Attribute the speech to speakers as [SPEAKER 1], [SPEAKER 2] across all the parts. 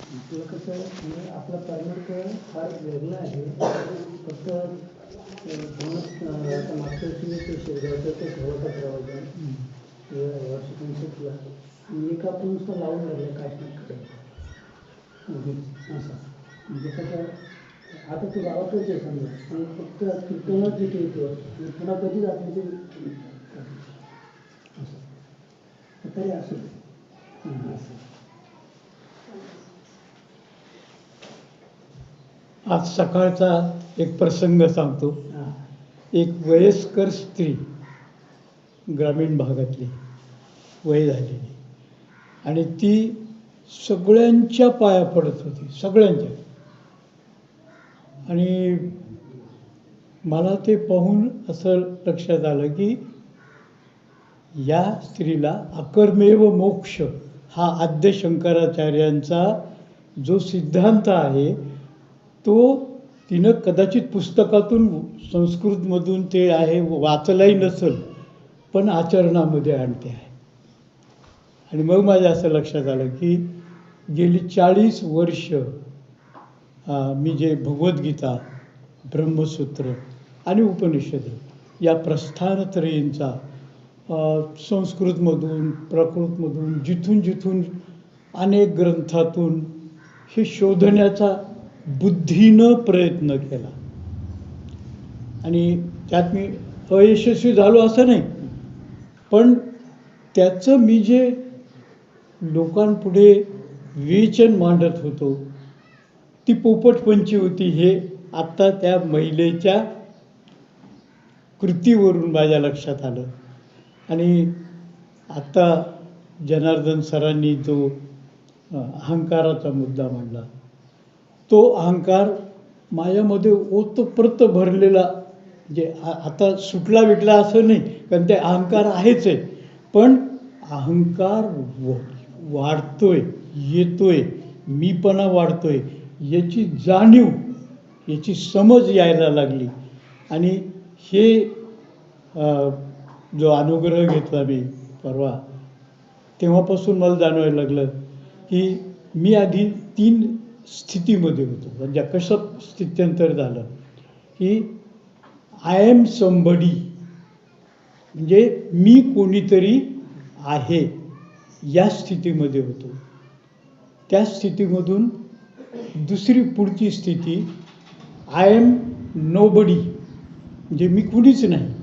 [SPEAKER 1] आपलं कसं म्हणजे आपला कर्नाटक फार वेगळा आहे. फक्त आता मागच्या वर्षी ते शेगावचं ते ठेवता ठेवायचं वर्ष कन्सेप्टला एक आपण नुसतं लावून राहिलं काय असं म्हणजे कसं आता तू गावातच आहे समजा पण फक्त कीर्तनात तिथे येतो आणि पुन्हा कधीच आपली ते असं तरी असं
[SPEAKER 2] आज सकाळचा एक प्रसंग सांगतो. एक वयस्कर स्त्री ग्रामीण भागातली वय झालेली आणि ती सगळ्यांच्या पाया पडत होती, सगळ्यांच्या. आणि मला ते पाहून असं लक्षात आलं की या स्त्रीला अकर्मेव मोक्ष हा आद्य शंकराचार्यांचा जो सिद्धांत आहे तो तिनं कदाचित पुस्तकातून संस्कृतमधून ते आहे वाचलंही नसेल, पण आचरणामध्ये आणते आहे. आणि मग माझ्या असं लक्षात आलं की गेली 40 वर्ष मी जे भगवद्गीता, ब्रह्मसूत्र आणि उपनिषद या प्रस्थानत्रयींचा संस्कृतमधून प्राकृतमधून जिथून जिथून अनेक ग्रंथातून हे शोधण्याचा बुद्धीनं प्रयत्न केला. आणि त्यात मी अयशस्वी झालो असं नाही, पण त्याचं मी जे लोकांपुढे विवेचन मांडत होतो ती पोपटपंची होती हे आत्ता त्या महिलेच्या कृतीवरून माझ्या लक्षात आलं. आणि आत्ता जनार्दन सरांनी जो अहंकाराचा मुद्दा मांडला तो अहंकार माझ्यामध्ये ओतप्रत भरलेला, म्हणजे आता सुटला विटला असं नाही, कारण ते अहंकार आहेच आहे, पण अहंकार वाढतोय, येतोय, मीपणा वाढतोय याची जाणीव, याची समज यायला लागली. आणि हे जो अनुग्रह घेतला मी परवा तेव्हापासून मला जाणवायला लागलं की मी आधी 3 स्थितीमध्ये होतो. म्हणजे कसं स्थित्यंतर झालं की आय एम समबडी, म्हणजे मी कोणीतरी आहे या स्थितीमध्ये होतो. त्या स्थितीमधून दुसरी पुढची स्थिती आय एम नोबडी, म्हणजे मी कुणीच नाही.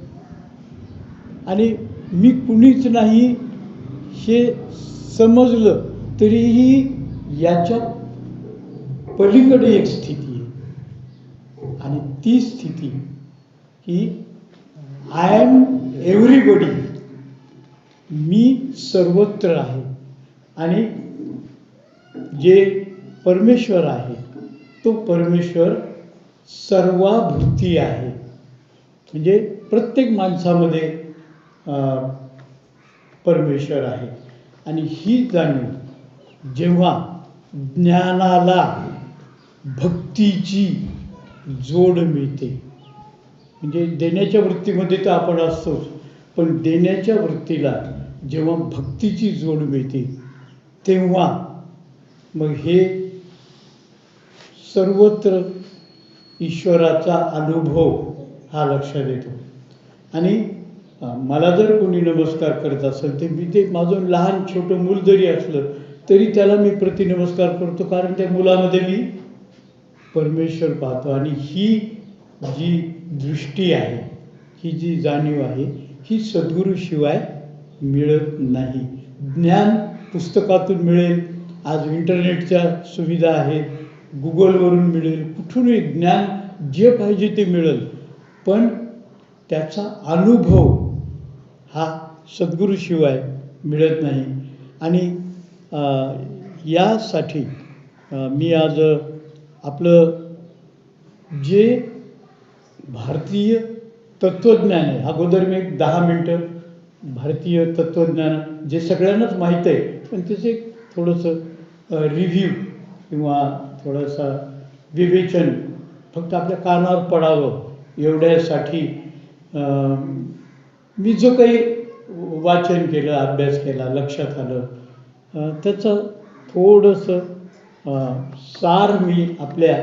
[SPEAKER 2] आणि मी कुणीच नाही हे समजलं तरीही याच्या पलीकडे एक स्थिती आहे. आणि ती स्थिती की आय एम एव्हरीबडी, मी सर्वत्र आहे. आणि जे परमेश्वर आहे तो परमेश्वर सर्वाभूती आहे. म्हणजे प्रत्येक माणसामध्ये परमेश्वर आहे. आणि ही जाणीव जेव्हा ज्ञानाला भक्तीची जोड मिळते, म्हणजे देण्याच्या वृत्तीमध्ये तर आपण असतोच, पण देण्याच्या वृत्तीला जेव्हा भक्तीची जोड मिळते तेव्हा मग हे सर्वत्र ईश्वराचा अनुभव हा लक्षात येतो. आणि मला जर कोणी नमस्कार करत असेल तर मी ते माझं लहान छोटं मूल जरी असलं तरी त्याला मी प्रतिनमस्कार करतो, कारण त्या मुलामध्ये मी परमेश्वर पाहतो. आणि ही जी दृष्टी आहे, ही जी जाणीव आहे, ही सद्गुरूशिवाय मिळत नाही. ज्ञान पुस्तकातून मिळेल, आज इंटरनेटच्या सुविधा आहेत, गुगलवरून मिळेल, कुठूनही ज्ञान जे पाहिजे ते मिळेल, पण त्याचा अनुभव हा सद्गुरूशिवाय मिळत नाही. आणि यासाठी मी आज आपलं जे भारतीय तत्त्वज्ञान आहे, अगोदर मी 10 मिनटं भारतीय तत्त्वज्ञान जे सगळ्यांनाच माहीत आहे, पण त्याचं एक थोडंसं रिव्ह्यू किंवा थोडंसं विवेचन फक्त आपल्या कानावर पडावं एवढ्यासाठी मी जो काही वाचन केलं, अभ्यास केला, लक्षात आलं, त्याचं थोडंसं सार मी आपल्या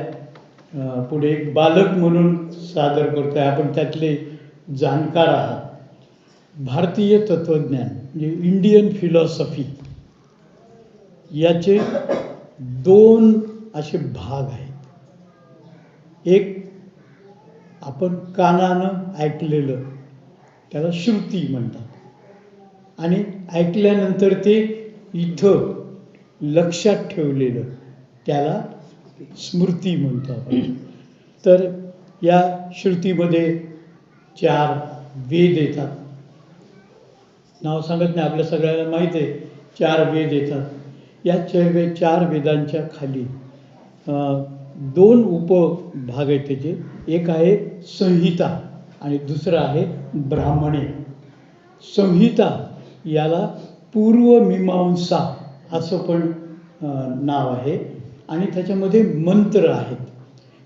[SPEAKER 2] पुढे एक बालक म्हणून सादर करतो आहे. आपण त्यातले जाणकार आहात. भारतीय तत्त्वज्ञान म्हणजे इंडियन फिलॉसॉफी याचे 2 असे भाग आहेत. एक आपण कानानं ऐकलेलं त्याला श्रुती म्हणतात आणि ऐकल्यानंतर ते इथं लक्षात ठेवलेलं त्याला स्मृती म्हणतो आपण. तर या श्रुतीमध्ये 4 वेद येतात. नाव सांगत नाही, आपल्या सगळ्यांना माहीत आहे 4 वेद येतात. या 4 वेदांच्या खाली 2 उपभाग आहेत त्याचे. एक आहे संहिता आणि दुसरं आहे ब्राह्मणे. संहिता याला पूर्वमीमांसा असं पण नाव आहे आणि त्याच्यामध्ये मंत्र आहेत.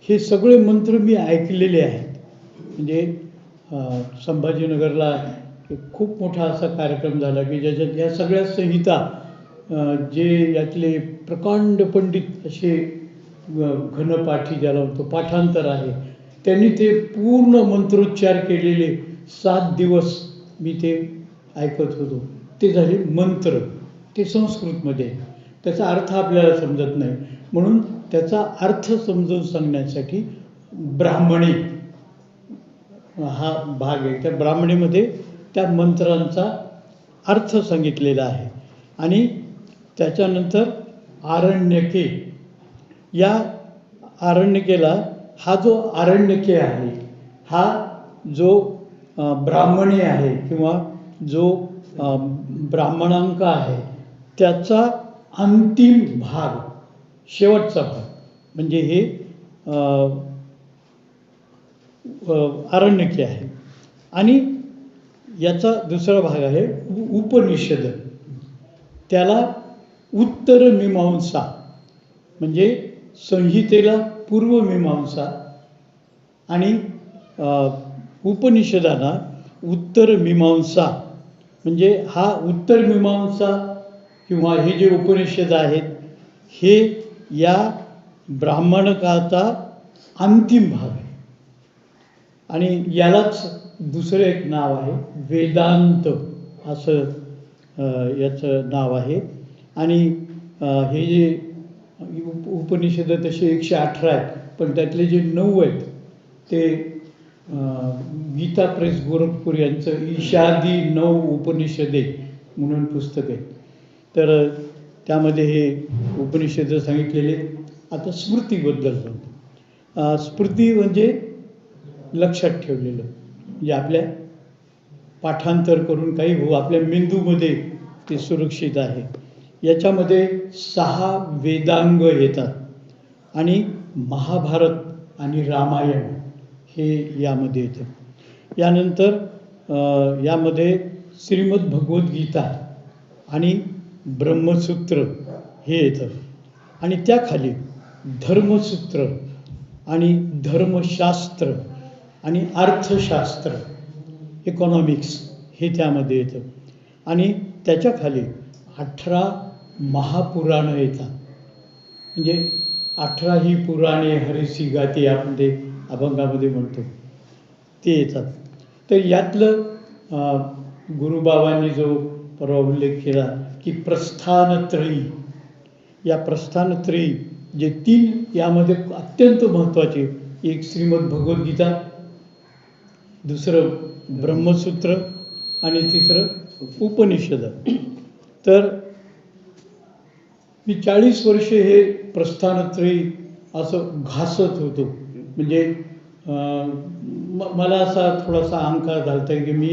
[SPEAKER 2] हे सगळे मंत्र मी ऐकलेले आहेत. म्हणजे संभाजीनगरला एक खूप मोठा असा कार्यक्रम झाला की ज्याच्यात या सगळ्या संहिता जे यातले प्रकांड पंडित असे घनपाठी ज्याला म्हणतो पाठांतर आहे त्यांनी ते पूर्ण मंत्रोच्चार केलेले 7 दिवस मी ते ऐकत होतो. ते झाले मंत्र. ते संस्कृतमध्ये. त्याचा अर्थ आपल्याला समजत नाही म्हणून त्याचा अर्थ समजून सांगण्यासाठी ब्राह्मणे हा भाग आहे. त्या ब्राह्मणेमध्ये त्या मंत्रांचा अर्थ सांगितलेला आहे. आणि त्याच्यानंतर आरण्यके. या आरण्यकेला हा जो आरण्यके आहे हा जो ब्राह्मणे आहे किंवा जो ब्राह्मणांक आहे त्याचा अंतिम भाग, शेवटचा भाग म्हणजे हे आरण्यके आहे. आणि याचा दुसरा भाग आहे उपनिषद. त्याला उत्तरमीमांसा म्हणजे संहितेला पूर्वमीमांसा आणि उपनिषदांना उत्तरमीमांसा. म्हणजे हा उत्तरमीमांसा किंवा हे जे उपनिषद आहेत हे या ब्राह्मणकाचा अंतिम भाग आहे. आणि यालाच दुसरं एक नाव आहे वेदांत असं याचं नाव आहे. आणि हे जे उपनिषद तसे 118 आहेत पण त्यातले जे 9 आहेत ते गीता प्रेस गोरखपूर यांचं ईशादी 9 उपनिषदे म्हणून पुस्तक आहे. तर त्यामध्ये हे उपनिषद सांगितलेले. आता स्मृतीबद्दल सांगतो. स्मृती म्हणजे लक्षात ठेवलेलं म्हणजे आपल्या पाठांतर करून काही आपल्या मेंदूमध्ये ते सुरक्षित आहे. याच्यामध्ये 6 वेदांग येतात आणि महाभारत आणि रामायण हे यामध्ये येतं. यानंतर यामध्ये श्रीमद भगवद्गीता आणि ब्रह्मसूत्र हे येतं. आणि त्याखाली धर्मसूत्र आणि धर्मशास्त्र आणि अर्थशास्त्र इकॉनॉमिक्स हे त्यामध्ये येतं. आणि त्याच्याखाली 18 महापुराणं येतात. म्हणजे 18 ही पुराणे हरिसी गाती आपण ते अभंगामध्ये म्हणतो ते येतात. तर यातलं गुरुबाबांनी जो परवा उल्लेख केला की प्रस्थानत्रयी, या प्रस्थानत्रयी जे 3 यामध्ये अत्यंत महत्त्वाचे, एक श्रीमद भगवद्गीता, दुसरं ब्रह्मसूत्र आणि तिसरं उपनिषद. तर मी 40 वर्षे हे प्रस्थानत्रयी असं घासत होतो. म्हणजे मला असा थोडासा अहंकार झाला होता की मी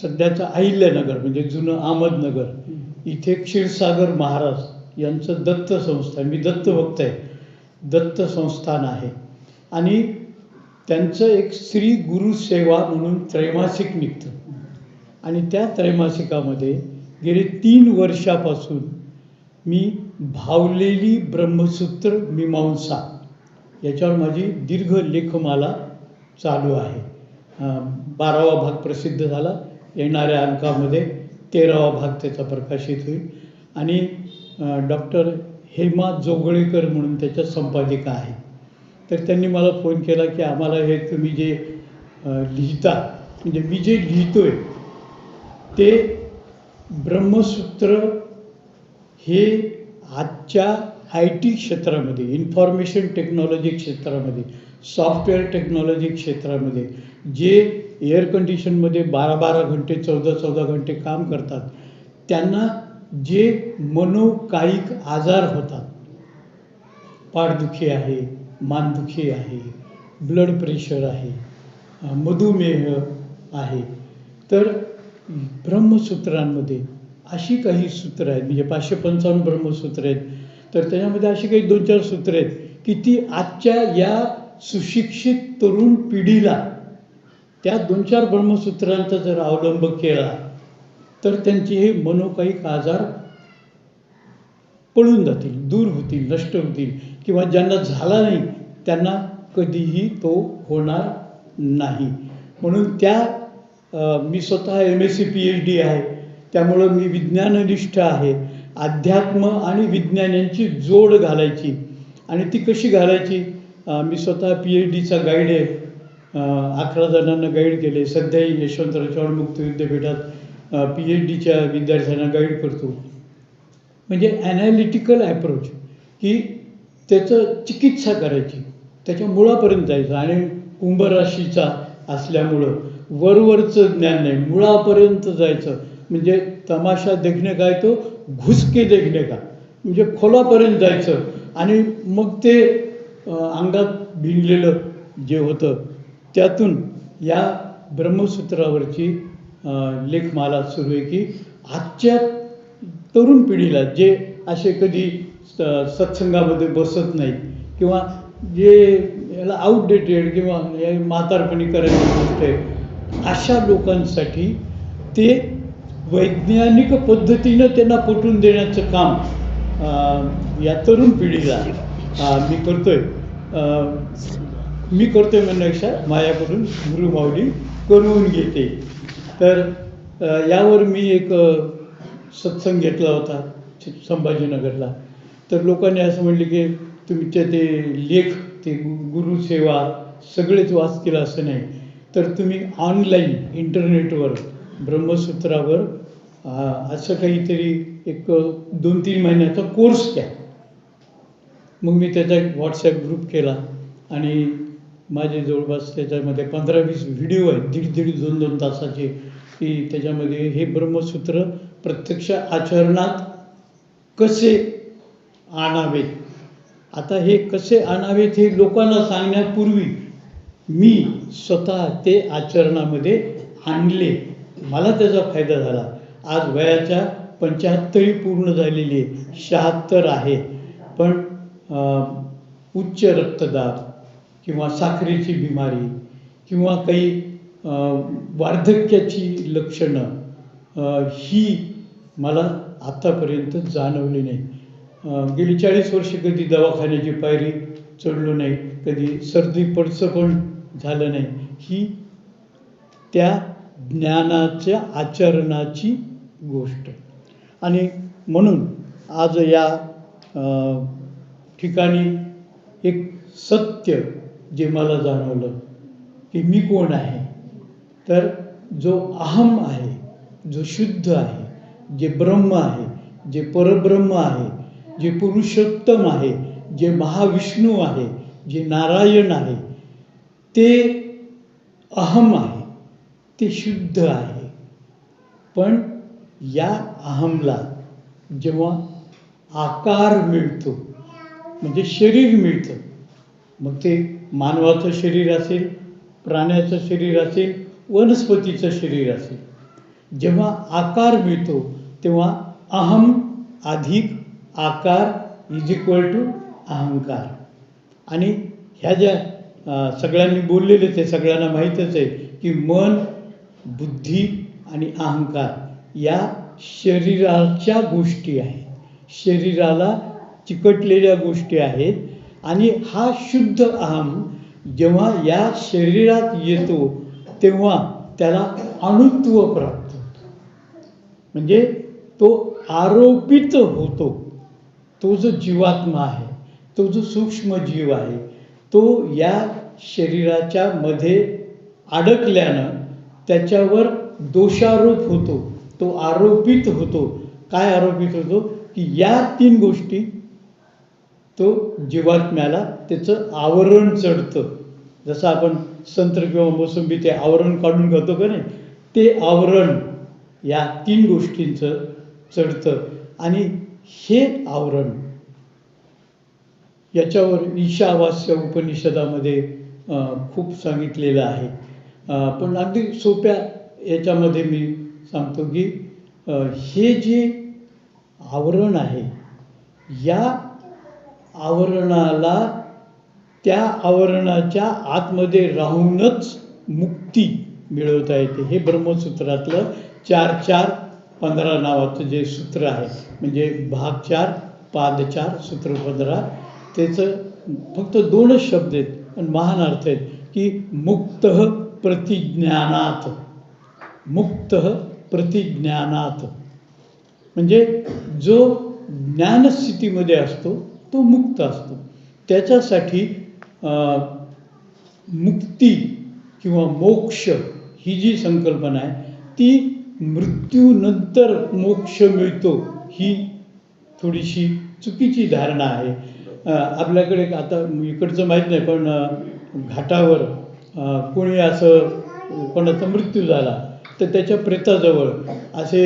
[SPEAKER 2] सध्याचं अहिल्यानगर म्हणजे जुनं अहमदनगर इथे क्षीरसागर महाराज यांचं दत्त संस्थान, मी दत्तभक्त आहे, दत्त संस्थान आहे. आणि त्यांचं एक श्री गुरुसेवा म्हणून त्रैमासिक निघतं. आणि त्या त्रैमासिकामध्ये गेले 3 वर्षापासून मी भावलेली ब्रह्मसूत्र मीमांसा याच्यावर माझी दीर्घ लेखमाला चालू आहे. 12वा भाग प्रसिद्ध झाला. येणाऱ्या अंकामध्ये 13वा भाग त्याचा प्रकाशित होईल. आणि डॉक्टर हेमा जोगळेकर म्हणून त्याच्या संपादिका आहे. तर त्यांनी मला फोन केला की आम्हाला हे तुम्ही जे लिहिता, म्हणजे मी जे लिहितोय ते ब्रह्मसूत्र हे आजच्या IT क्षेत्रामध्ये, इन्फॉर्मेशन टेक्नॉलॉजी क्षेत्रामध्ये, सॉफ्टवेअर टेक्नॉलॉजी क्षेत्रामध्ये जे एअर कंडिशनमध्ये 12-12 घंटे 14-14 घंटे काम करतात, त्यांना जे मनोकायिक आजार होतात, पाठदुखी आहे, मानदुखी आहे, ब्लड प्रेशर आहे, मधुमेह आहे, तर ब्रह्मसूत्रांमध्ये अशी काही सूत्र आहेत, म्हणजे 555 ब्रह्मसूत्र आहेत. तर त्याच्यामध्ये अशी काही 2-4 सूत्र आहेत की ती आजच्या या सुशिक्षित तरुण पिढीला त्या 2-4 ब्रह्मसूत्रांचा जर अवलंब केला तर त्यांचे हे मनोकायिक आजार पळून जातील, दूर होतील, नष्ट होतील, किंवा ज्यांना झाला नाही त्यांना कधीही तो होणार नाही. म्हणून मी स्वतः MSc PhD आहे, त्यामुळं मी विज्ञाननिष्ठ आहे. अध्यात्म आणि विज्ञान यांची जोड घालायची, आणि ती कशी घालायची? मी स्वतः PhDचा गाईड आहे, 11 जणांना गाईड केले. सध्याही यशवंतराव चव्हाण मुक्त विद्यापीठात PhDच्या विद्यार्थ्यांना गाईड करतो. म्हणजे ॲनालिटिकल ॲप्रोच, की त्याचं चिकित्सा करायची, त्याच्या मुळापर्यंत जायचं. आणि कुंभराशीचा असल्यामुळं वरवरचं ज्ञान नाही, मुळापर्यंत जायचं. म्हणजे तमाशा देखणे काय, तो घुसके देखणे का, म्हणजे खोलापर्यंत जायचं. आणि मग ते अंगात भिनलेलं जे होतं त्यातून या ब्रह्मसूत्रावरची लेखमाला सुरू आहे, की आजच्या तरुण पिढीला जे असे कधी सत्संगामध्ये बसत नाहीत, किंवा जे याला आउटडेटेड किंवा म्हातारपणी करायची गोष्ट आहे, अशा लोकांसाठी ते वैज्ञानिक पद्धतीनं त्यांना पटवून देण्याचं काम या तरुण पिढीला मी करतोय म्हणण्यापेक्षा माझ्याकडून गुरुमाऊली करून घेते. तर यावर मी एक सत्संग घेतला होता संभाजीनगरला. तर लोकांनी असं म्हणले की तुमचे ते लेख, ते गुरुसेवा सगळेच वाचतील असं नाही, तर तुम्ही ऑनलाईन इंटरनेटवर ब्रह्मसूत्रावर असं काहीतरी एक 2-3 महिन्याचा कोर्स घ्या. मग मी त्याचा एक व्हॉट्सॲप ग्रुप केला, आणि माझे जवळपास त्याच्यामध्ये 15-20 व्हिडिओ आहेत, 1.5-1.5, 2-2 तासाचे, की त्याच्यामध्ये हे ब्रह्मसूत्र प्रत्यक्ष आचरणात कसे आणावेत. आता हे कसे आणावेत हे लोकांना सांगण्यापूर्वी मी स्वतः ते आचरणामध्ये आणले, मला त्याचा फायदा झाला. आज वयाच्या 75 पूर्ण झालेली आहे, 76 आहे, पण उच्च रक्तदाब किंवा साखरेची बिमारी किंवा काही वार्धक्याची लक्षणं ही मला आत्तापर्यंत जाणवली नाही. गेली 40 वर्षे कधी दवाखान्याची पायरी चढलो नाही, कधी सर्दी पडसं पण झालं नाही. ही त्या ज्ञानाच्या आचरणाची गोष्ट. आणि म्हणून आज या ठिकाणी एक सत्य जे मला जाणवलं की मी कोण आहे, तर जो अहम आहे, जो शुद्ध आहे, जे ब्रह्म आहे, जे परब्रह्म आहे, जे पुरुषोत्तम आहे, जे महाविष्णू आहे, जे नारायण आहे, ते अहम आहे, ते शुद्ध आहे. पण या अहमला जेव्हा आकार मिळतो, म्हणजे शरीर मिळतं, मग ते मानवाचं शरीर असेल, प्राण्याचं शरीर असेल, वनस्पतीचं शरीर असेल, जेव्हा आकार मिळतो तेव्हा अहम अधिक आकार इज इक्वल टू अहंकार. आणि ह्या ज्या सगळ्यांनी बोललेले, ते सगळ्यांना माहीतच आहे की मन, बुद्धी आणि अहंकार या शरीराच्या गोष्टी आहेत, शरीराला चिकटलेल्या गोष्टी आहेत. आणि हा शुद्ध अहम जेव्हा या शरीरात येतो तेव्हा त्याला अणुत्व प्राप्त होतं, म्हणजे तो आरोपित होतो. तो जो जीवात्मा आहे, तो जो सूक्ष्म जीव आहे, तो या शरीराच्या मध्ये अडकल्यानं त्याच्यावर दोषारोप होतो, तो आरोपित होतो. काय आरोपित होतो? की या 3 गोष्टी तो जीवात्म्याला त्याचं आवरण चढतं. जसं आपण संत्र किंवा मोसंबी ते आवरण काढून घेतो का नाही, ते आवरण या 3 गोष्टींचं चढतं. आणि हे आवरण याच्यावर ईशावास्य उपनिषदामध्ये खूप सांगितलेलं आहे. पण अगदी सोप्या याच्यामध्ये मी सांगतो की हे जे आवरण आहे, या आवरणाला त्या आवरणाच्या आतमध्ये राहूनच मुक्ती मिळवता येते. हे ब्रह्मसूत्रातलं 4-4-15 नावाचं जे सूत्र आहे, म्हणजे भाग 4 पाद 4 सूत्र 15, त्याचं फक्त 2च शब्द आहेत पण महान अर्थ आहेत की मुक्तः प्रतिज्ञानात. मुक्तः प्रतिज्ञानात म्हणजे जो ज्ञानस्थितीमध्ये असतो तो मुक्त असतो. त्याच्यासाठी मुक्ती किंवा मोक्ष ही जी संकल्पना आहे ती मृत्यूनंतर मोक्ष मिळतो ही थोडीशी चुकीची धारणा आहे. आपल्याकडे आता इकडचं माहीत नाही, पण घाटावर कोणी असं कोणाचा मृत्यू झाला तर त्याच्या प्रेताजवळ असे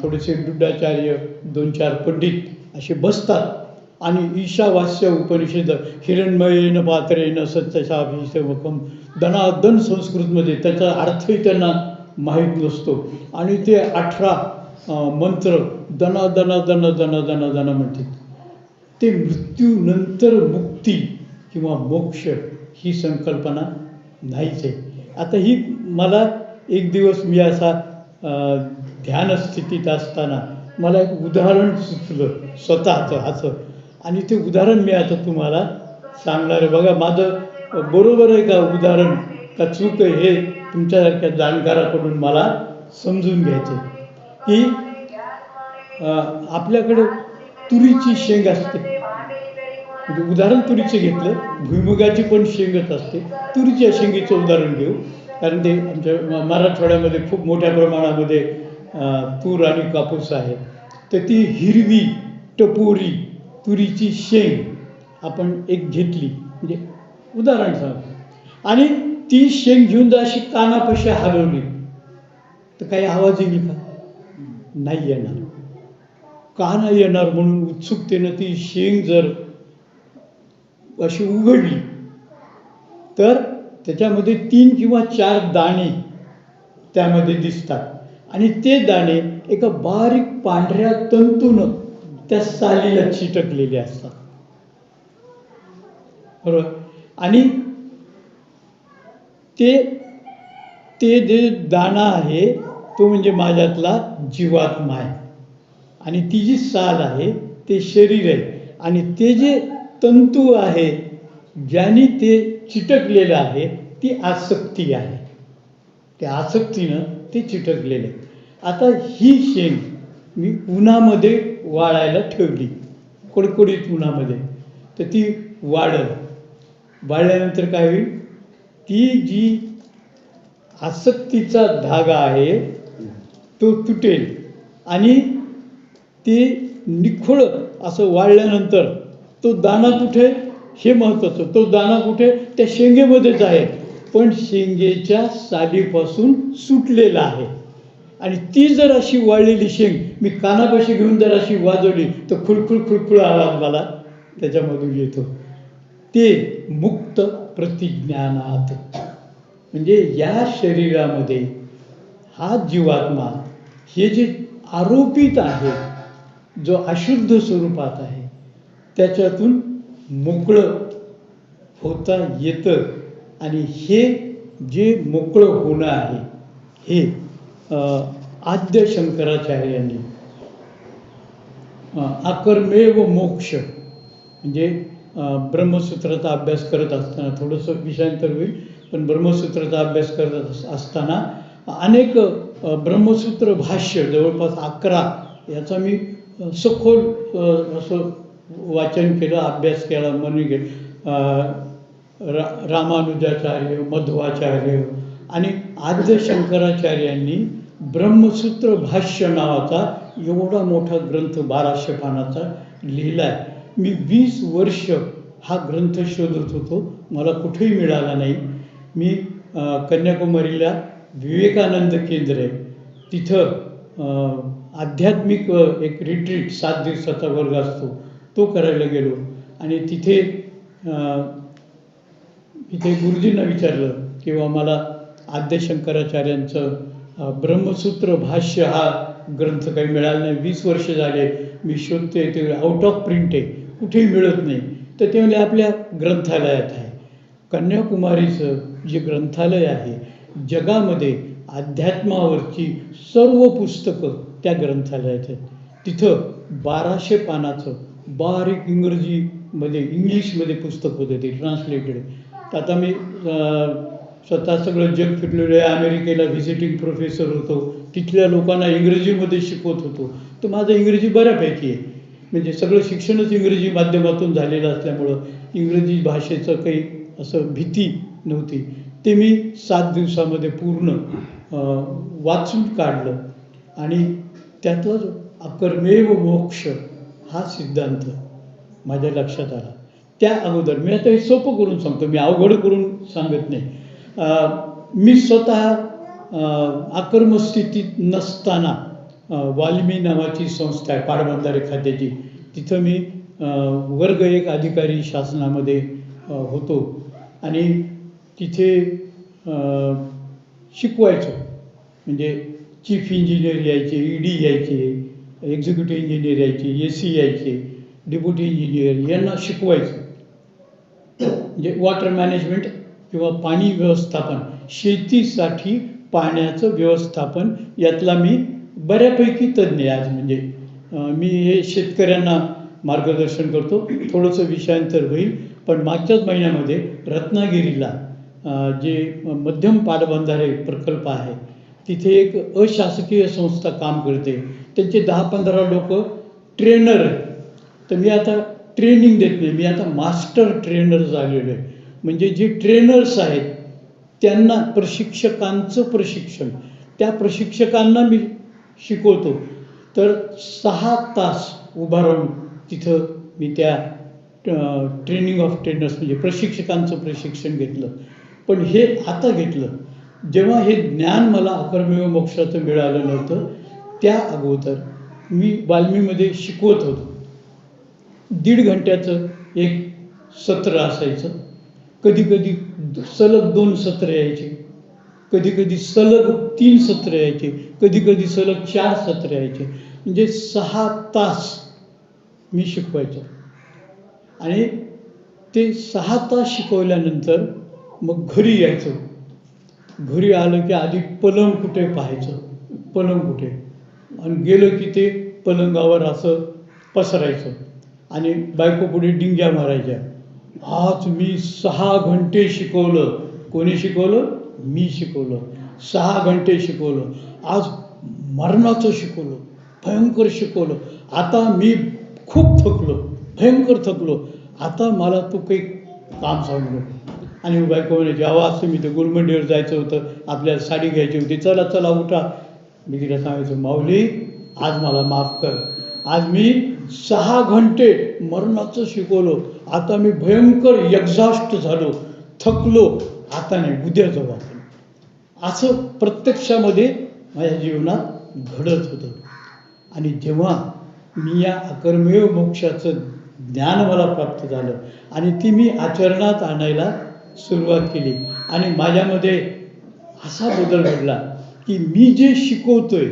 [SPEAKER 2] थोडेसे दुड्डाचार्य 2-4 पंडित असे बसतात आणि ईशावास्य उपनिषद हिरण्मयेन पात्रेन सत्यशाभिषेकम दनादन संस्कृतमध्ये त्याचा अर्थही त्यांना माहीत नसतो आणि ते 18 मंत्र दना दना दना दना दना दना म्हणतात. ते मृत्यूनंतर मुक्ती किंवा मोक्ष ही संकल्पना नाहीच आहे. आता ही मला एक दिवस मी असा ध्यानस्थितीत असताना मला एक उदाहरण सुचलं स्वतःचं असं, आणि ते उदाहरण मी आता तुम्हाला सांगणार आहे. बघा माझं बरोबर आहे का उदाहरण का चूक आहे हे तुमच्यासारख्या जाणकाराकडून मला समजून घ्यायचं आहे. की आपल्याकडे तुरीची शेंग असते, म्हणजे उदाहरण तुरीचं घेतलं, भुईमुगाची पण शेंगच असते. तुरीच्या शेंगेचं उदाहरण घेऊ, कारण ते आमच्या मराठवाड्यामध्ये खूप मोठ्या प्रमाणामध्ये तूर आणि कापूस आहे. तर ती हिरवी टपोरी तुरीची शेंग आपण एक घेतली, म्हणजे उदाहरण सांगतो, आणि ती शेंग घेऊन जर अशी कानापाशी हलवली तर काही आवाज येईल का? नाही येणार. का नाही येणार? म्हणून उत्सुकतेनं ती शेंग जर अशी उघडली तर त्याच्यामध्ये 3 किंवा 4 दाणे त्यामध्ये दिसतात आणि ते दाणे एका बारीक पांढऱ्या तंतूनं त्या सालीला चिटकलेले असतात, बरोबर. आणि ते जे दाणा आहे तो म्हणजे माझ्यातला जीवात्मा आहे, आणि ती जी साल आहे ते शरीर आहे, आणि ते जे तंतू आहे ज्याने ते चिटकलेलं आहे ती आसक्ती आहे. त्या आसक्तीनं ते चिटकलेलं आहे. आता ही शेंग मी उन्हामध्ये वाळायला ठेवली, कडकडीत उन्हामध्ये, तर ती वाळल्यानंतर काय होईल? ती जी आसक्तीचा धागा आहे तो तुटेल आणि ते निखळ असं वाळल्यानंतर तो दाणा कुठे? हे महत्त्वाचं. तो दाणा कुठे? त्या शेंगेमध्येच आहे, पण शेंगेच्या सालीपासून सुटलेला आहे. आणि ती जर अशी वाळलेली शेंग मी कानापाशी घेऊन जर अशी वाजवली तर खुळखुळ खुळखुळ आवाज मला त्याच्यामधून येतो. ते मुक्त प्रतिज्ञानात, म्हणजे या शरीरामध्ये हा जीवात्मा हे जे आरोपित आहे, जो अशुद्ध स्वरूपात आहे, त्याच्यातून मोकळं होता येतं. आणि हे जे मोकळं होणं आहे हे आद्य शंकराचार्यांनी अकर्मेव मोक्ष, म्हणजे ब्रह्मसूत्राचा अभ्यास करत असताना, थोडंसं विषयांतर होईल, पण ब्रह्मसूत्राचा अभ्यास करत असताना अनेक ब्रह्मसूत्र भाष्य जवळपास 11 याचा मी सखोल असं वाचन केलं, अभ्यास केला, म्हणून रामानुजाचार्य, मध्वाचार्य आणि आद्य शंकराचार्यांनी ब्रह्मसूत्र भाष्य नावाचा एवढा मोठा ग्रंथ 1200 पानाचा लिहिला आहे. मी 20 वर्ष हा ग्रंथ शोधत होतो, मला कुठेही मिळाला नाही. मी कन्याकुमारीला विवेकानंद केंद्र आहे, तिथं आध्यात्मिक एक रिट्रीट 7 दिवसाचा वर्ग असतो, तो करायला गेलो. आणि तिथे गुरुजींना विचारलं किंवा मला आद्य शंकराचार्यांचं ब्रह्मसूत्र भाष्य हा ग्रंथ काही मिळाला नाही, 20 वर्ष झाले मी शोधते, ते आउट ऑफ प्रिंट आहे, कुठेही मिळत नाही. तर ते म्हणजे आपल्या ग्रंथालयात आहे. कन्याकुमारीचं जे ग्रंथालय आहे, जगामध्ये अध्यात्मावरची सर्व पुस्तकं त्या ग्रंथालयात आहेत. तिथं 1200 पानाचं बारीक इंग्लिशमध्ये पुस्तक होतं, ते ट्रान्सलेटेड. तर आता मी स्वतः सगळं जग फिरलेलो आहे, अमेरिकेला व्हिजिटिंग प्रोफेसर होतो, तिथल्या लोकांना इंग्रजीमध्ये शिकवत होतो. तर माझं इंग्रजी बऱ्यापैकी आहे, म्हणजे सगळं शिक्षणच इंग्रजी माध्यमातून झालेलं असल्यामुळं इंग्रजी भाषेचं काही असं भीती नव्हती. ते मी 7 दिवसामध्ये पूर्ण वाचून काढलं. आणि त्यातला जो अकर्मेव मोक्ष हा सिद्धांत माझ्या लक्षात आला. त्या अगोदर मी आता हे सोपं करून सांगतो, मी अवघड करून सांगत नाही. मी स्वतः अकर्मस्थितीत नसताना वाल्मी नावाची संस्था आहे पाटबंधारे खात्याची, तिथं मी वर्ग 1 अधिकारी शासनामध्ये होतो. आणि तिथे शिकवायचो, म्हणजे चीफ इंजिनियर यायचे, ED यायचे, एक्झिक्युटिव्ह इंजिनियर यायचे, AC यायचे, डेप्युटी इंजिनियर, यांना शिकवायचं. म्हणजे वॉटर मॅनेजमेंट किंवा पाणी व्यवस्थापन, शेतीसाठी पाण्याचं व्यवस्थापन यातला मी बऱ्यापैकी तज्ज्ञ आहे आज. म्हणजे मी हे शेतकऱ्यांना मार्गदर्शन करतो. थोडंसं विषयांतर होईल, पण मागच्याच महिन्यामध्ये रत्नागिरीला जे मध्यम पाटबंधारे प्रकल्प आहे, तिथे एक अशासकीय संस्था काम करते, त्यांचे 10-15 लोक ट्रेनर आहेत. तर मी आता ट्रेनिंग देत नाही, मी आता मास्टर ट्रेनर झालेलो आहे. म्हणजे जे ट्रेनर्स आहेत त्यांना प्रशिक्षकांचं प्रशिक्षण, त्या प्रशिक्षकांना मी शिकवतो. तर 6 तास उभा राहून तिथं मी त्या ट्रेनिंग ऑफ ट्रेनर्स म्हणजे प्रशिक्षकांचं प्रशिक्षण घेतलं. पण हे आता घेतलं जेव्हा हे ज्ञान मला अकर्मेव मोक्षाचं मिळालं नव्हतं, त्या अगोदर मी वाल्मीमध्ये शिकवत होतो. 1.5 घंट्याचं एक सत्र असायचं, कधी सलग 2 सत्र यायचे, कधी सलग 3 सत्र यायचे, कधी सलग 4 सत्र यायचे. म्हणजे 6 तास मी शिकवायचो. आणि ते 6 तास शिकवल्यानंतर मग घरी यायचो. घरी आलं की आधी पलंग कुठे पाहायचं, पलंग कुठे, आणि गेलं की ते पलंगावर असं पसरायचं आणि बायको पुढे डिंग्या मारायच्या. आज मी 6 घंटे शिकवलं. कोणी शिकवलं? मी शिकवलं. 6 घंटे शिकवलं. आज मरणाचं शिकवलं, भयंकर शिकवलं. आता मी खूप थकलो, भयंकर थकलो, आता मला तू काही काम सांगू नको. आणि बायको म्हणायची, आज तुम्ही ते गुलमंडीवर जायचं होतं, आपल्याला साडी घ्यायची होती, चला उठा. मी तिला सांगायचं, माऊली आज मला माफ कर, आज मी 6 घंटे मरणाचं शिकवलं, आता मी भयंकर एक्झॉस्ट झालो, थकलो, आता नाही, उद्या जाऊ आपण. असं प्रत्यक्षामध्ये माझ्या जीवनात घडत होतं. आणि जेव्हा मी या अकर्मेव मोक्षाचं ज्ञान मला प्राप्त झालं आणि ती मी आचरणात आणायला सुरुवात केली, आणि माझ्यामध्ये असा बदल घडला की मी जे शिकवतोय,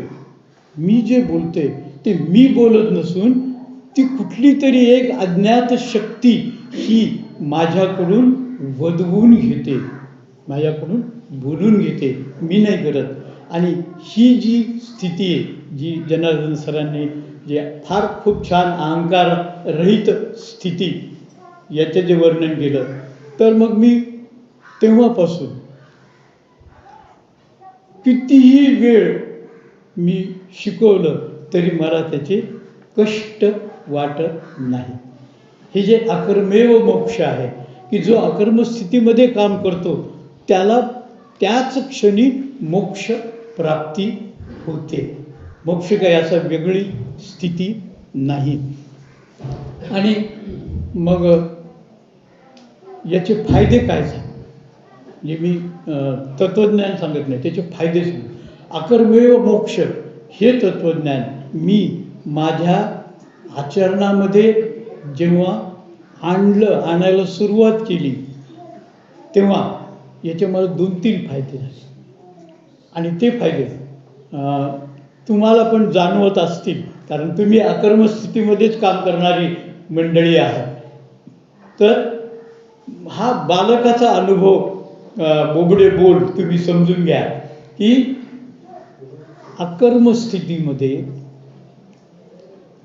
[SPEAKER 2] मी जे बोलतोय, ते मी बोलत नसून ती कुठली तरी एक अज्ञात शक्ती ही माझ्याकडून वदवून घेते, माझ्याकडून बोलून घेते, मी नाही करत. आणि ही जी स्थिती आहे, जी जनार्दन सरांनी जे फार खूप छान अहंकार रहित स्थिती याचे जे वर्णन केलं, तर मग मी तेव्हापासून कितीही वेळ मी शिकवलं तरी मला त्याचे कष्ट वाटत नाही. हे जे अकर्मेव मोक्ष आहे की जो अकर्म स्थितीमध्ये काम करतो त्याला त्याच क्षणी मोक्ष प्राप्ती होते. मोक्ष काय असा वेगळी स्थिती नाही. आणि मग याचे फायदे काय झाले म्हणजे मी तत्त्वज्ञान सांगत नाही, त्याचे फायदे सांगतो. अकर्मेव मोक्ष हे तत्त्वज्ञान मी माझ्या आचरणामध्ये जेव्हा आणायला सुरुवात केली तेव्हा याचे मला 2-3 फायदे झाले. आणि ते फायदे तुम्हाला पण जाणवत असतील, कारण तुम्ही अकर्म स्थितीमध्येच काम करणारी मंडळी आहात. तर हा बालकाचा अनुभव बोबडे बोल तुम्ही समजून घ्या की अकर्म स्थितीमध्ये,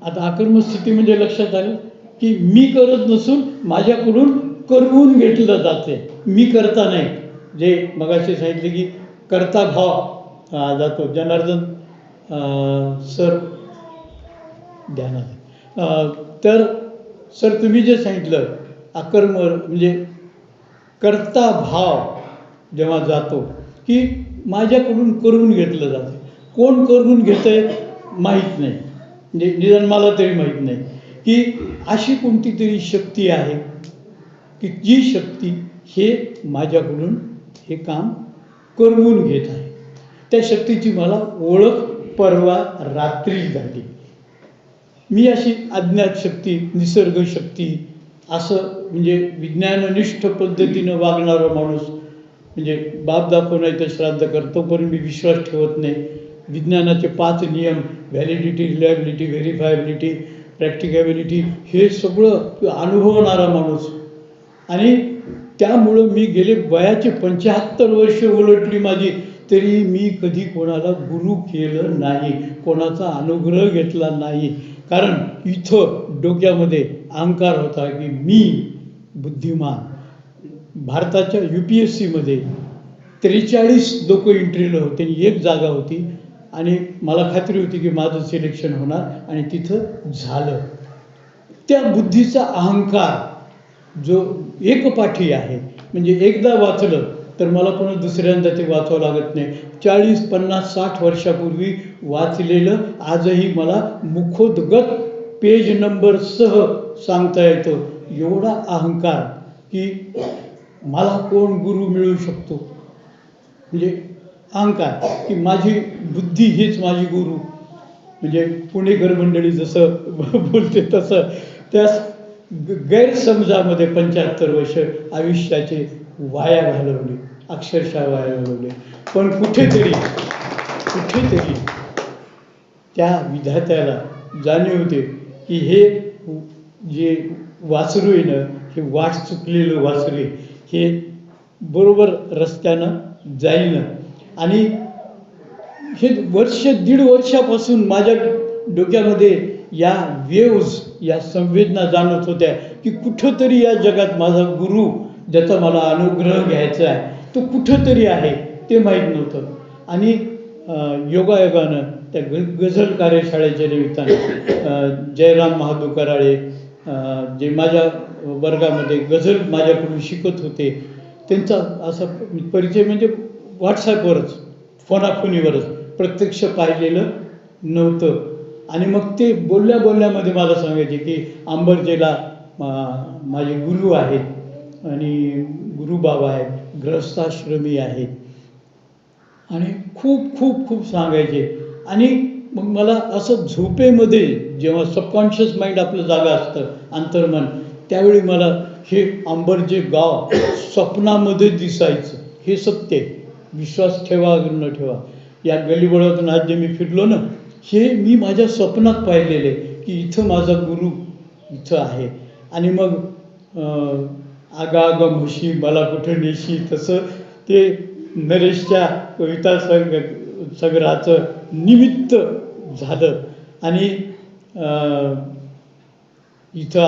[SPEAKER 2] आता अकर्म स्थिती म्हणजे लक्षात आलं की मी करत नसून माझ्याकडून करवून घेतलं जाते, मी करता नाही. जे मगाशी सांगितले की कर्ता भाव जातो. जनार्दन सर ध्यानात. तर सर तुम्ही जे सांगितलं अकर्म म्हणजे कर्ता भाव जेव्हा जातो की माझ्याकडून करून घेतलं जातं. कोण करून घेतंय माहीत नाही, म्हणजे निदान मला तरी माहीत नाही की अशी कोणती तरी शक्ती आहे की जी शक्ती हे माझ्याकडून हे काम करवून घेत आहे. त्या शक्तीची मला ओळख परवा रात्री झाली. मी अशी अज्ञात शक्ती, निसर्ग शक्ती असं म्हणजे विज्ञाननिष्ठ पद्धतीनं वागणारा माणूस, म्हणजे बाप दाखव नाही तर श्राद्ध करतो, पण मी विश्वास ठेवत नाही. विज्ञानाचे 5 नियम, व्हॅलिडिटी, रिलायबिलिटी, व्हेरिफायबिलिटी, प्रॅक्टिकॅबिलिटी, हे सगळं अनुभवणारा माणूस. आणि त्यामुळं मी गेले वयाचे 75 वर्ष उलटली माझी, तरी मी कधी कोणाला गुरु केलं नाही, कोणाचा अनुग्रह घेतला नाही. कारण इथं डोक्यामध्ये अहंकार होता की मी बुद्धिमान. भारताच्या UPSCमध्ये 43 लोक एंट्रीला होते आणि 1 जागा होती. आणि मला खात्री होती की माझं सिलेक्शन होणार आणि तिथं झालं. त्या बुद्धीचा अहंकार जो एकपाठी आहे, म्हणजे एकदा वाचलं तर मला पुन्हा दुसऱ्यांदा ते वाचावं लागत नाही. 40, 50, 60 वर्षापूर्वी वाचलेलं आजही मला मुखोद्गत पेज नंबरसह सांगता येतं. एवढा अहंकार की मला कोण गुरु मिळू शकतो, म्हणजे अहंकार की माझी बुद्धी हीच माझी गुरु. म्हणजे पुणेकर मंडळी जसं बोलते तसं त्या गैरसमजामध्ये 75 वर्ष आयुष्याचे वाया घालवले, अक्षरशः वाया घालवले. पण कुठेतरी त्या विधात्याला जाणीव होते की हे जे वासरू आहे ना, हे वाट चुकलेलं वासरू आहे, हे बरोबर रस्त्यानं जाईल. आणि हे 1.5 वर्षापासून माझ्या डोक्यामध्ये या वेव्ज, या संवेदना जाणवत होत्या की कुठंतरी या जगात माझा गुरु, ज्याचा मला अनुग्रह घ्यायचा आहे, तो कुठंतरी आहे, ते माहीत नव्हतं. आणि योगायोगानं त्या गझल कार्यशाळेच्या निमित्तानं जयराम महादू कराळे जे माझ्या वर्गामध्ये गझल माझ्याकडून शिकत होते, त्यांचा असा परिचय म्हणजे व्हॉट्सॲपवरच, फोनाफोनीवरच, प्रत्यक्ष पाहिलेलं नव्हतं. आणि मग ते बोलल्यामध्ये मला सांगायचे की अंबरजेला माझे गुरु आहेत आणि गुरुबाबा आहेत, गृहस्थाश्रमी आहेत, आणि खूप खूप खूप सांगायचे. आणि मग मला असं झोपेमध्ये, जेव्हा सबकॉन्शियस माइंड आपलं जागा असतं, अंतर्मन, त्यावेळी मला हे अंबरजे गाव स्वप्नामध्ये दिसायचं. हे सत्य आहे, विश्वास ठेवा न ठेवा. या गलीबोळातून आज जे मी फिरलो ना, हे मी माझ्या स्वप्नात पाहिलेले की इथं माझा गुरु इथं आहे. आणि मग आगा म्हशी मला कुठं नेशी, तसं ते नरेशच्या कविता संग्रहाचं निमित्त झालं. आणि इथं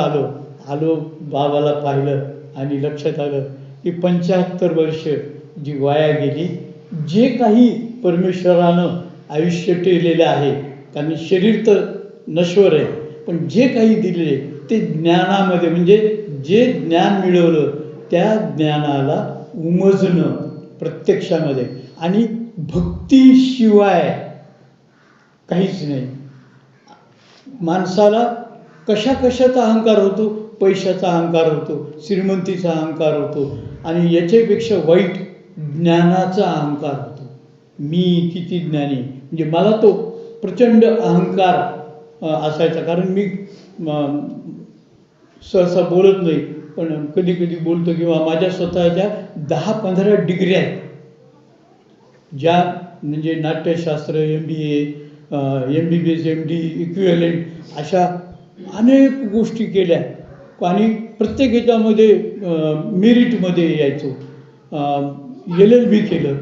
[SPEAKER 2] आलो बाबाला पाहिलं आणि लक्षात आलं की 75 वर्ष जी वाया गेली, जे काही परमेश्वरानं आयुष्य टेरलेलं आहे, कारण शरीर तर नश्वर आहे, पण जे काही दिलेले ते ज्ञानामध्ये, म्हणजे जे ज्ञान मिळवलं त्या ज्ञानाला उमजणं प्रत्यक्षामध्ये, आणि भक्तीशिवाय काहीच नाही. माणसाला कशा कशाचा अहंकार होतो, पैशाचा अहंकार होतो, श्रीमंतीचा अहंकार होतो, आणि याच्यापेक्षा वाईट ज्ञानाचा अहंकार होतो. मी किती ज्ञानी, म्हणजे मला तो प्रचंड अहंकार असायचा. कारण मी सहसा बोलत नाही, पण कधी कधी बोलतो, किंवा माझ्या स्वतःच्या 10-15 डिग्र्या आहेत, ज्या म्हणजे नाट्यशास्त्र, MBA, MBBS, MD, इक्विव्हॅलेंट अशा अनेक गोष्टी केल्या, आणि प्रत्येक ह्याच्यामध्ये मेरिटमध्ये यायचो. LLB केलं,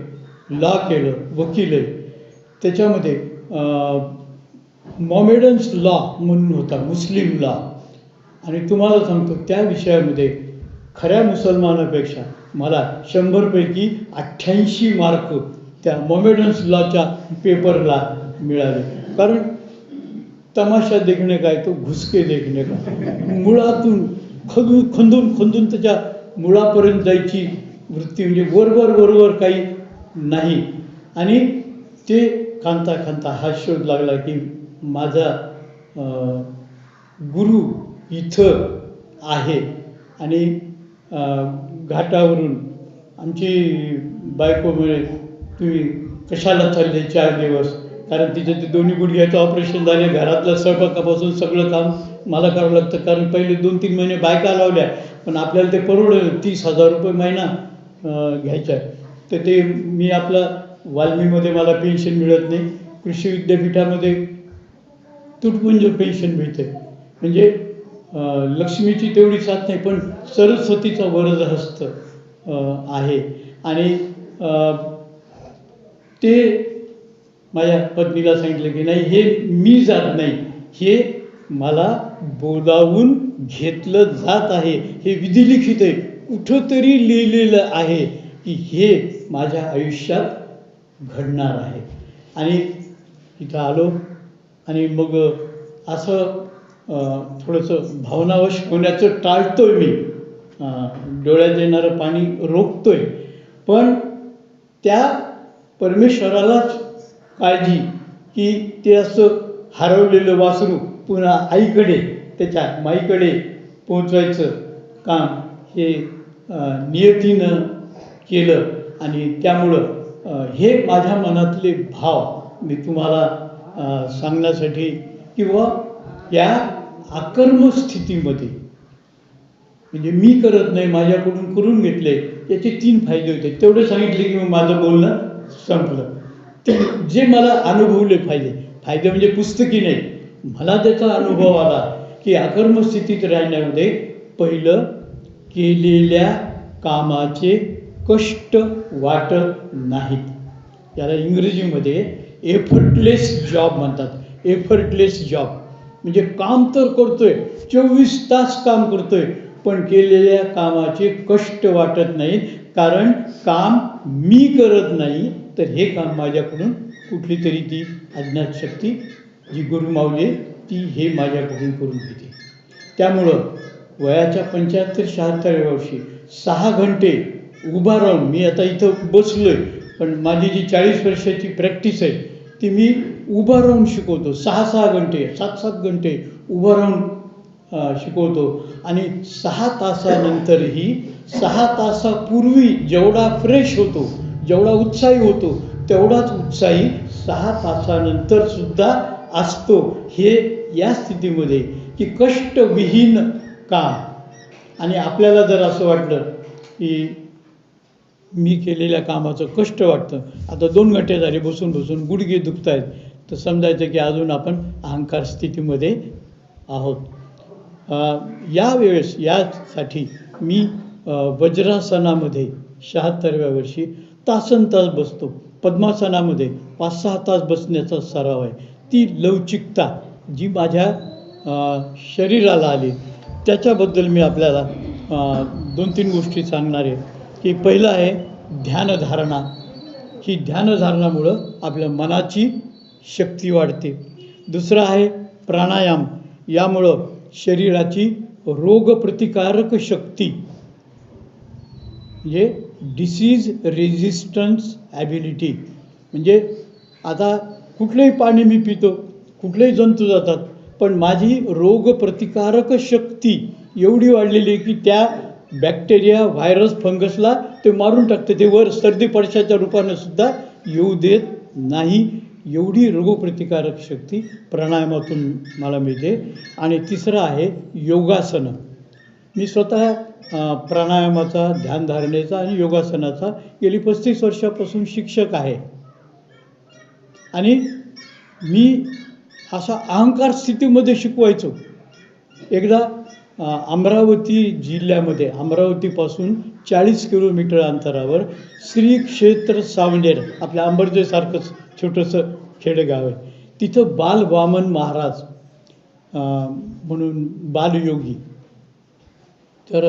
[SPEAKER 2] लॉ केलं, वकील आहे. त्याच्यामध्ये मॉमेडन्स लॉ म्हणून होता, मुस्लिम लॉ, आणि तुम्हाला सांगतो त्या विषयामध्ये खऱ्या मुसलमानापेक्षा मला 100पैकी 88 मार्क त्या मॉमेडन्स लॉच्या पेपरला मिळाले. कारण तमाशा देखणे काय, तो घुसके देखणे काय, मुळातून खंदून त्याच्या मुळापर्यंत जायची वृत्ती, म्हणजे वरवर काही नाही. आणि ते खांता हा शोध लागला की माझा गुरु इथं आहे. आणि घाटावरून आमची बायको म्हणे, तुम्ही कशाला चालले 4 दिवस, कारण तिचं ते दोन्ही गुडघ्याचं ऑपरेशन झाले. घरातलं स्वयंपाकापासून सगळं काम मला करावं लागतं, कारण पहिले 2-3 महिने बायका लावल्या, पण आपल्याला ते परवडलं. 30,000 रुपये महिना घ्यायचा. तर ते मी आपला वाल्मीमध्ये मला पेन्शन मिळत नाही, कृषी विद्यापीठामध्ये तुटपुंज पेन्शन मिळते. म्हणजे लक्ष्मीची तेवढी साथ नाही, पण सरस्वतीचा वरद हस्त आहे. आणि ते माझ्या पत्नीला सांगितलं की नाही, हे मी जात नाही, हे मला बोलावून घेतलं जात आहे, हे विधिलिखित आहे, कुठंतरी लिहिलेलं आहे की हे माझ्या आयुष्यात घडणार आहे. आणि इथं आलो, आणि मग असं थोडंसं भावनावश होण्याचं टाळतोय मी, डोळ्यात येणारं पाणी रोखतोय, पण त्या परमेश्वरालाच काळजी की ते असं हरवलेलं वासरू पुन्हा आईकडे, त्याच्या माईकडे पोहोचवायचं काम हे नियतीनं केलं. आणि त्यामुळं हे माझ्या मनातले भाव मी तुम्हाला सांगण्यासाठी, किंवा या अकर्म स्थितीमध्ये, म्हणजे मी करत नाही, माझ्याकडून करून घेतले, याचे 3 फायदे होते. तेवढे सांगितले की मग माझं बोलणं संपलं. ते जे मला अनुभवले फायदे म्हणजे पुस्तकी नाही, मला त्याचा अनुभव आला की अकर्म स्थितीत राहण्यामध्ये पहिलं, केलेल्या कामाचे कष्ट वाटत नाहीत. याला इंग्रजीमध्ये एफर्टलेस जॉब म्हणतात. एफर्टलेस जॉब म्हणजे काम तर करतोय, 24 तास काम करतोय, पण केलेल्या कामाचे कष्ट वाटत नाहीत, कारण काम मी करत नाही, तर हे काम माझ्याकडून कुठली तरी ती अज्ञात शक्ती जी गुरुमावली ती हे माझ्याकडून करून घेते. त्यामुळं वयाच्या 75-76व्या वर्षी 6 घंटे उभा राहून, मी आता इथं बसलोय, पण माझी जी 40 वर्षाची प्रॅक्टिस आहे ती मी उभा राहून शिकवतो. 6 घंटे 7 घंटे उभा राहून शिकवतो. आणि 6 तासानंतरही 6 तासापूर्वी जेवढा फ्रेश होतो, जेवढा उत्साही होतो, तेवढाच उत्साही 6 तासानंतर सुद्धा असतो. हे या स्थितीमध्ये की कष्टविहीन काम. आणि आपल्याला जर असं वाटलं की मी केलेल्या कामाचं कष्ट वाटतं, आता 2 घंटे झाले बसून गुडघे दुखत आहेत, तर समजायचं की अजून आपण अहंकार स्थितीमध्ये आहोत. यावेळेस यासाठी मी वज्रासनामध्ये 76व्या वर्षी तासनतास बसतो. पद्मासनामध्ये 5-6 तास बसण्याचा सराव आहे. ती लवचिकता जी माझ्या शरीराला आली, त्याच्याबद्दल मी आपल्याला 2-3 गोष्टी सांगणार आहे. की पहिलं आहे ध्यानधारणा. ही ध्यानधारणामुळं आपल्या मनाची शक्ती वाढते. दुसरं आहे प्राणायाम. यामुळं शरीराची रोगप्रतिकारक शक्ती म्हणजे डिसीज रेझिस्टन्स ॲबिलिटी, म्हणजे आता कुठलंही पाणी मी पितो, कुठलेही जंतू जातात, पण माझी रोगप्रतिकारक शक्ती एवढी वाढलेली आहे की त्या बॅक्टेरिया, व्हायरस, फंगसला ते मारून टाकते, ते वर सर्दी पडशाच्या रूपानं सुद्धा येऊ देत नाही. एवढी रोगप्रतिकारक शक्ती प्राणायामातून मला मिळते. आणि तिसरं आहे योगासनं. मी स्वतः प्राणायामाचा, ध्यानधारणेचा आणि योगासनाचा गेली 35 वर्षापासून शिक्षक आहे. आणि मी असा अहंकार स्थितीमध्ये शिकवायचो. एकदा अमरावती जिल्ह्यामध्ये, अमरावतीपासून 40 किलोमीटर अंतरावर श्री क्षेत्र सावनेर, आपल्या अंबरजेसारखंच छोटंसं खेडेगाव आहे, तिथं बाल वामन महाराज म्हणून बालयोगी. तर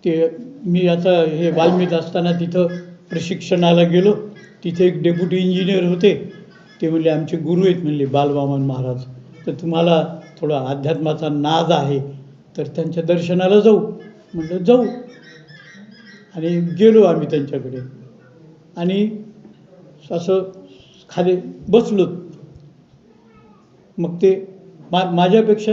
[SPEAKER 2] ते मी आता हे वाल्मीत असताना तिथं प्रशिक्षणाला गेलो. तिथे एक डेप्युटी इंजिनियर होते. ते म्हणले आमचे गुरु आहेत म्हणले बालवामन महाराज, तर तुम्हाला थोडा अध्यात्माचा नाद आहे तर त्यांच्या दर्शनाला जाऊ. म्हटलं जाऊ. आणि गेलो आम्ही त्यांच्याकडे आणि असं खाली बसलो. मग ते माझ्यापेक्षा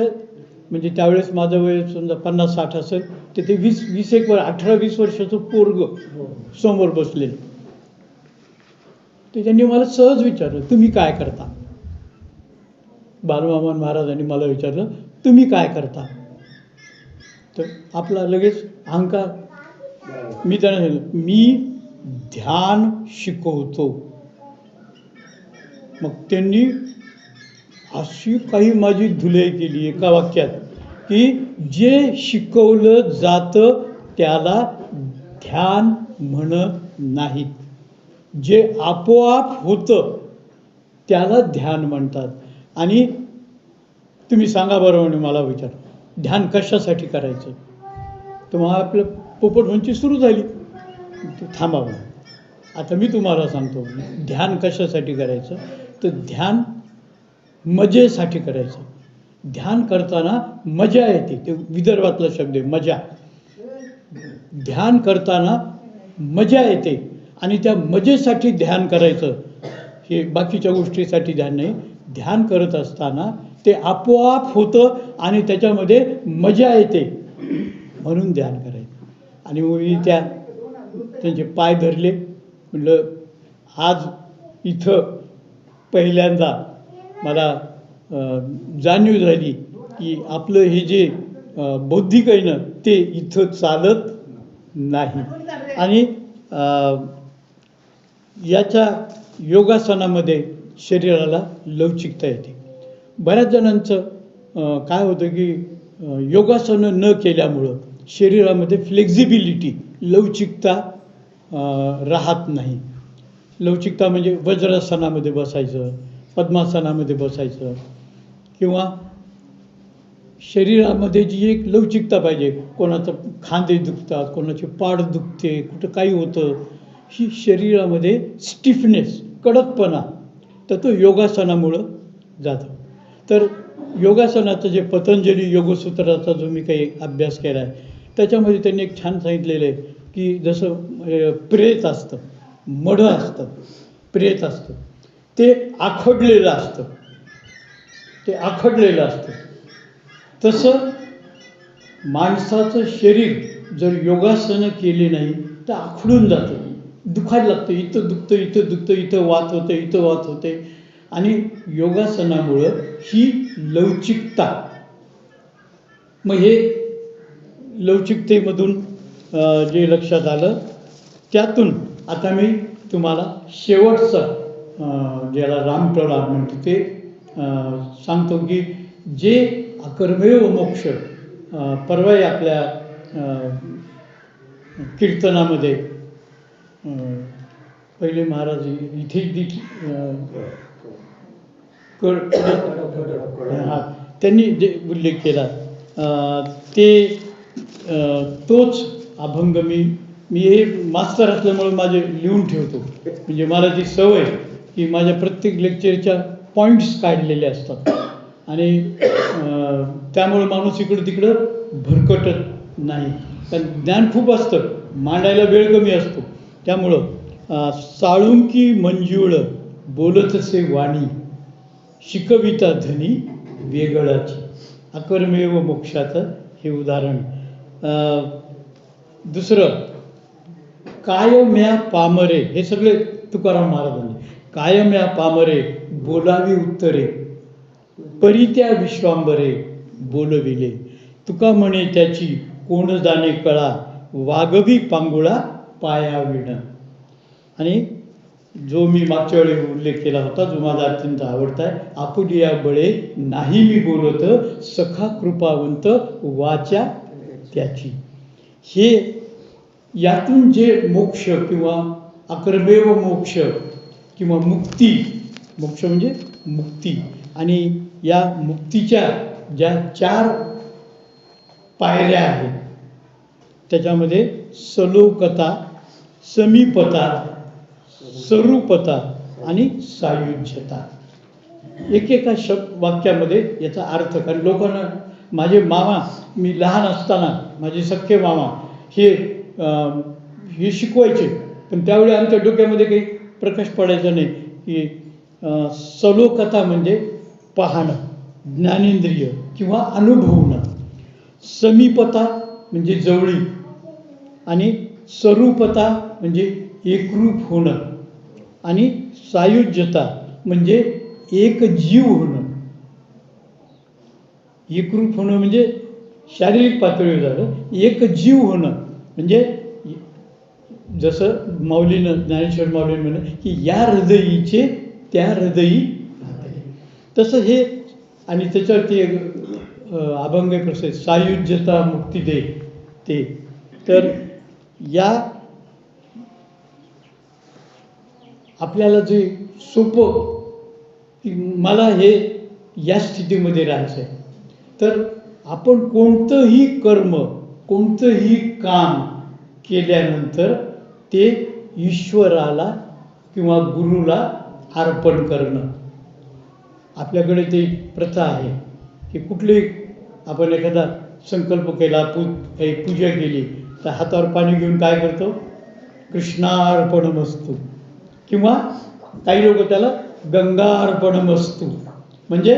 [SPEAKER 2] म्हणजे त्यावेळेस माझं वय समजा 50-60 असेल, तर ते 18-20 वर्षाचं पोरगं समोर बसलेलं. तर त्यांनी मला सहज विचारलं, तुम्ही काय करता? बालवामन महाराजांनी मला विचारलं, तुम्ही काय करता? तर आपला लगेच अहंकार. मी त्यांना सांगितलं, मी ध्यान शिकवतो. मग त्यांनी अशी काही माझी धुलाई केली एका वाक्यात की जे शिकवलं जातं त्याला ध्यान म्हणत नाहीत, जे आपोआप होतं त्याला ध्यान म्हणतात. आणि तुम्ही सांगा बरं, म्हणे मला विचार, ध्यान कशासाठी करायचं? तर मग आपलं पोपटवंची सुरू झाली. थांबावं, आता मी तुम्हाला सांगतो ध्यान कशासाठी करायचं. तर ध्यान मजेसाठी करायचं. ध्यान करताना मजा येते, ते विदर्भातला शब्द आहे मजा. ध्यान करताना मजा येते आणि त्या मजेसाठी ध्यान करायचं. हे बाकीच्या गोष्टीसाठी ध्यान नाही. ध्यान करत असताना ते आपोआप होतं आणि त्याच्यामध्ये मजा येते म्हणून ध्यान करायचं. आणि मग मी त्यांचे पाय धरले. म्हटलं आज इथं पहिल्यांदा मला जाणीव झाली की आपलं हे जे बौद्धिक आहे ना ते इथं चालत नाही. आणि याच्या योगासनामध्ये शरीराला लवचिकता येते. बऱ्याच जणांचं काय होतं की योगासनं न केल्यामुळं शरीरामध्ये फ्लेक्झिबिलिटी, लवचिकता राहत नाही. लवचिकता म्हणजे वज्रासनामध्ये बसायचं, पद्मासनामध्ये बसायचं, किंवा शरीरामध्ये जी एक लवचिकता पाहिजे. कोणाचं खांदे दुखतात, कोणाची पाठ दुखते, कुठं काही होतं, ही शरीरामध्ये स्टिफनेस, कडकपणा, तर तो योगासनामुळं जातं. तर योगासनाचं जे पतंजली योगसूत्राचा जो मी काही अभ्यास केला आहे त्याच्यामध्ये त्यांनी एक छान सांगितलेलं आहे की जसं प्रेत असतं, मढं असतं, प्रेत असतं, ते आखडलेलं असतं, ते आखडलेलं असतं. तसं माणसाचं शरीर जर योगासनं केली नाही तर आखडून जातं, दुखायला लागतं. इथं दुखतं, इथं दुखतं, इथं वात होतं, इथं वात होते. आणि योगासनामुळं ही लवचिकता, मग हे लवचिकतेमधून जे लक्षात आलं त्यातून आता मी तुम्हाला शेवटचं ज्याला रामप्रलाप म्हणतो ते सांगतो की जे अकर्मेव मोक्ष, परवाही आपल्या कीर्तनामध्ये पहिले महाराज इथे त्यांनी जे उल्लेख केला ते तोच अभंग मी हे मास्तर असल्यामुळे माझे लिहून ठेवतो. म्हणजे मला ती सवय की माझ्या प्रत्येक लेक्चरच्या पॉईंट्स काढलेले असतात आणि त्यामुळं माणूस इकडं तिकडं भरकटत नाही. कारण ज्ञान खूप असतं, मांडायला वेळ कमी असतो. त्यामुळं साळुंकी मंजुळ बोलतसे वाणी, शिकविता धनी वेगळाची. अकर्मेव मोक्षाचं हे उदाहरण. दुसरं, कायम्या पामरे, हे सगळे तुकाराम महाराजांनी. कायम्या पामरे बोलावी उत्तरे, परित्या विश्वांबरे बोलविले. तुका म्हणे त्याची कोण जाणे कळा, वागवी पांगुळा पायाविण. आणि जो मी मागच्या वेळी उल्लेख केला होता, जो माझा अत्यंत आवडता आहे, आपुलिया बळे नाही मी बोलत, सखा कृपावंत वाचा त्याची. हे यातून जे मोक्ष किंवा अकर्मेव मोक्ष किंवा मुक्ती, मोक्ष म्हणजे मुक्ती, आणि या मुक्तीच्या ज्या 4 पायऱ्या आहेत त्याच्यामध्ये सलोकता, समीपता, स्वरूपता आणि सायुज्यता. एकेका वाक्यामध्ये याचा अर्थ. कारण लोकांना, माझे मामा, मी लहान असताना माझे सख्खे मामा हे शिकवायचे, पण त्यावेळी आमच्या डोक्यामध्ये काही प्रकाश पडायचा नाही की सलोकता म्हणजे पाहणं, ज्ञानेंद्रिय किंवा अनुभवणं, समीपता म्हणजे जवळी, आणि स्वरूपता म्हणजे एकरूप होणं, आणि सायुज्यता म्हणजे एक जीव होणं. एकरूप होणं म्हणजे शारीरिक पातळीवर झालं, एक जीव होणं म्हणजे जसं माऊलीनं, ज्ञानेश्वर माऊलीनं म्हणलं की या हृदयीचे त्या हृदयी, तसं हे. आणि त्याच्यावरती अभंग प्रसिद्ध, सायुज्यता मुक्ती दे ते. तर या आपल्याला जे सोपं की मला हे या स्थितीमध्ये राहायचं आहे, तर आपण कोणतंही कर्म, कोणतंही काम केल्यानंतर ते ईश्वराला किंवा गुरुला अर्पण करणं. आपल्याकडे ते प्रथा आहे की कुठली, आपण एखादा संकल्प केला, काही पूजा केली, तर हातावर पाणी घेऊन काय करतो, कृष्णार्पणमस्तु, किंवा काही लोक त्याला गंगार्पणमस्तु, म्हणजे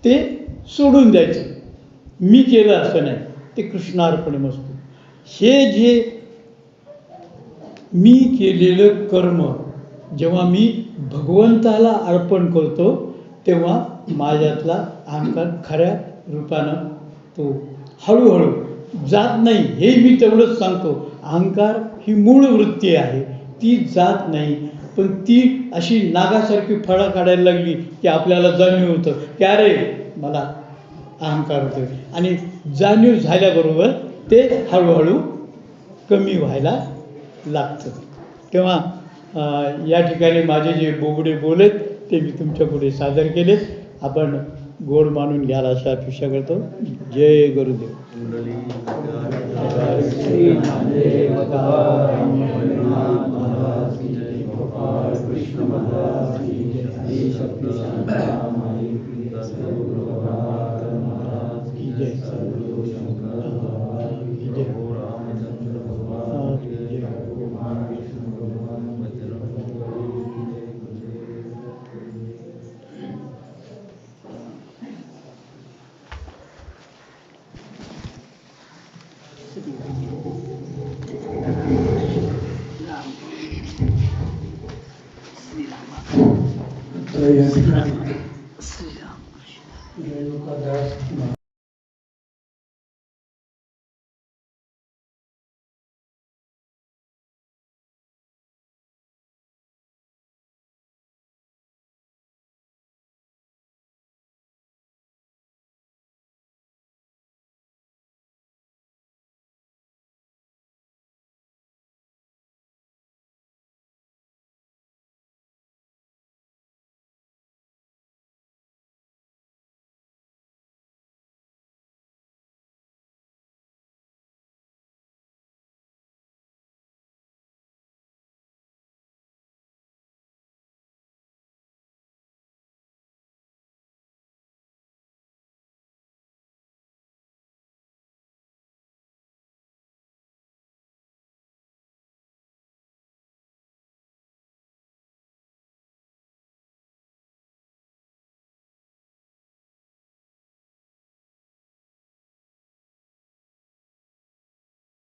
[SPEAKER 2] ते सोडून द्यायचं, मी केलं असं नाही, ते कृष्णार्पणमस्तु. हे जे मी केलेलं कर्म जेव्हा मी भगवंताला अर्पण करतो, तेव्हा माझ्यातला अहंकार खऱ्या रूपानं तो हळूहळू जात नाही. हे मी तेवढंच सांगतो, अहंकार ही मूळ वृत्ती आहे, ती जात नाही. पण ती अशी नागासारखी फळं काढायला लागली की आपल्याला जाणीव होतं की अरे मला अहंकार होतो, आणि जाणीव झाल्याबरोबर ते हळूहळू कमी व्हायला लागतं. तेव्हा या ठिकाणी माझे जे बोबडे बोलेत ते मी तुमच्यापुढे सादर केलेत. आपण गोड मानून घ्याल अशा अपेक्षा करतो. जय गुरुदेव.
[SPEAKER 1] या ठिकाणी